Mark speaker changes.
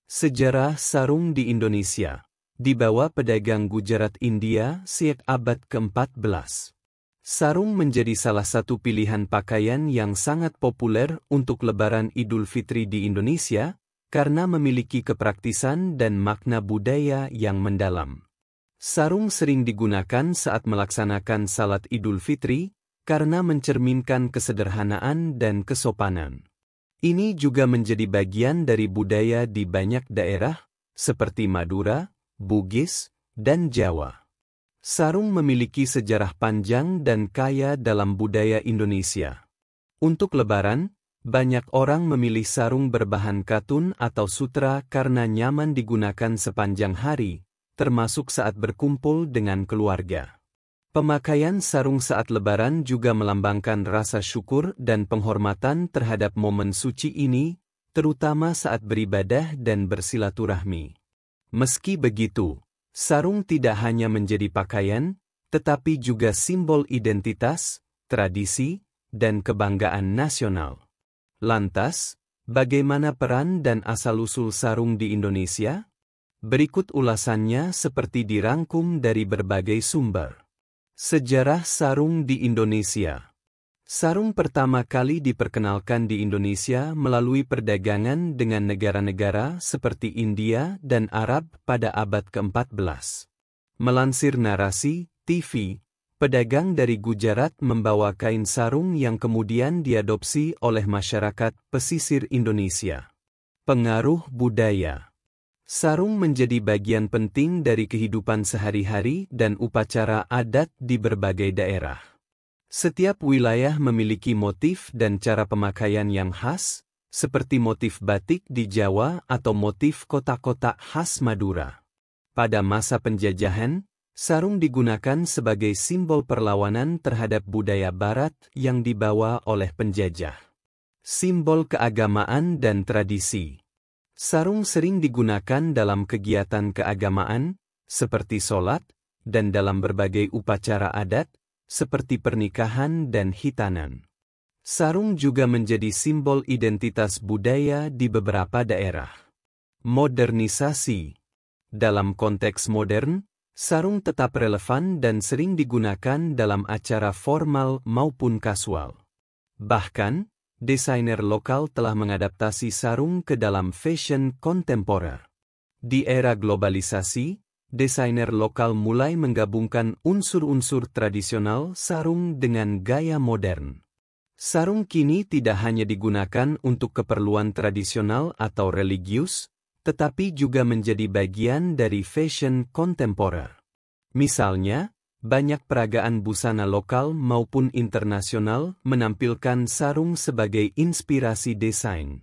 Speaker 1: Sejarah sarung di Indonesia. Dibawa pedagang Gujarat India sejak abad ke-14. Sarung menjadi salah satu pilihan pakaian yang sangat populer untuk Lebaran Idul Fitri di Indonesia, karena memiliki kepraktisan dan makna budaya yang mendalam. Sarung sering digunakan saat melaksanakan salat Idul Fitri, karena mencerminkan kesederhanaan dan kesopanan. Ini juga menjadi bagian dari budaya di banyak daerah, seperti Madura, Bugis, dan Jawa. Sarung memiliki sejarah panjang dan kaya dalam budaya Indonesia. Untuk Lebaran, banyak orang memilih sarung berbahan katun atau sutra karena nyaman digunakan sepanjang hari, termasuk saat berkumpul dengan keluarga. Pemakaian sarung saat Lebaran juga melambangkan rasa syukur dan penghormatan terhadap momen suci ini, terutama saat beribadah dan bersilaturahmi. Meski begitu, sarung tidak hanya menjadi pakaian, tetapi juga simbol identitas, tradisi, dan kebanggaan nasional. Lantas, bagaimana peran dan asal-usul sarung di Indonesia? Berikut ulasannya seperti dirangkum dari berbagai sumber. Sejarah sarung di Indonesia. Sarung pertama kali diperkenalkan di Indonesia melalui perdagangan dengan negara-negara seperti India dan Arab pada abad ke-14. Melansir narasi TV, pedagang dari Gujarat membawa kain sarung yang kemudian diadopsi oleh masyarakat pesisir Indonesia. Pengaruh budaya. Sarung menjadi bagian penting dari kehidupan sehari-hari dan upacara adat di berbagai daerah. Setiap wilayah memiliki motif dan cara pemakaian yang khas, seperti motif batik di Jawa atau motif kotak-kotak khas Madura. Pada masa penjajahan, sarung digunakan sebagai simbol perlawanan terhadap budaya Barat yang dibawa oleh penjajah. Simbol keagamaan dan tradisi. Sarung sering digunakan dalam kegiatan keagamaan, seperti sholat, dan dalam berbagai upacara adat, seperti pernikahan dan khitanan. Sarung juga menjadi simbol identitas budaya di beberapa daerah. Modernisasi. Dalam konteks modern, sarung tetap relevan dan sering digunakan dalam acara formal maupun kasual. Bahkan, desainer lokal telah mengadaptasi sarung ke dalam fashion kontemporer. Di era globalisasi, desainer lokal mulai menggabungkan unsur-unsur tradisional sarung dengan gaya modern. Sarung kini tidak hanya digunakan untuk keperluan tradisional atau religius, tetapi juga menjadi bagian dari fashion kontemporer. Misalnya, banyak peragaan busana lokal maupun internasional menampilkan sarung sebagai inspirasi desain.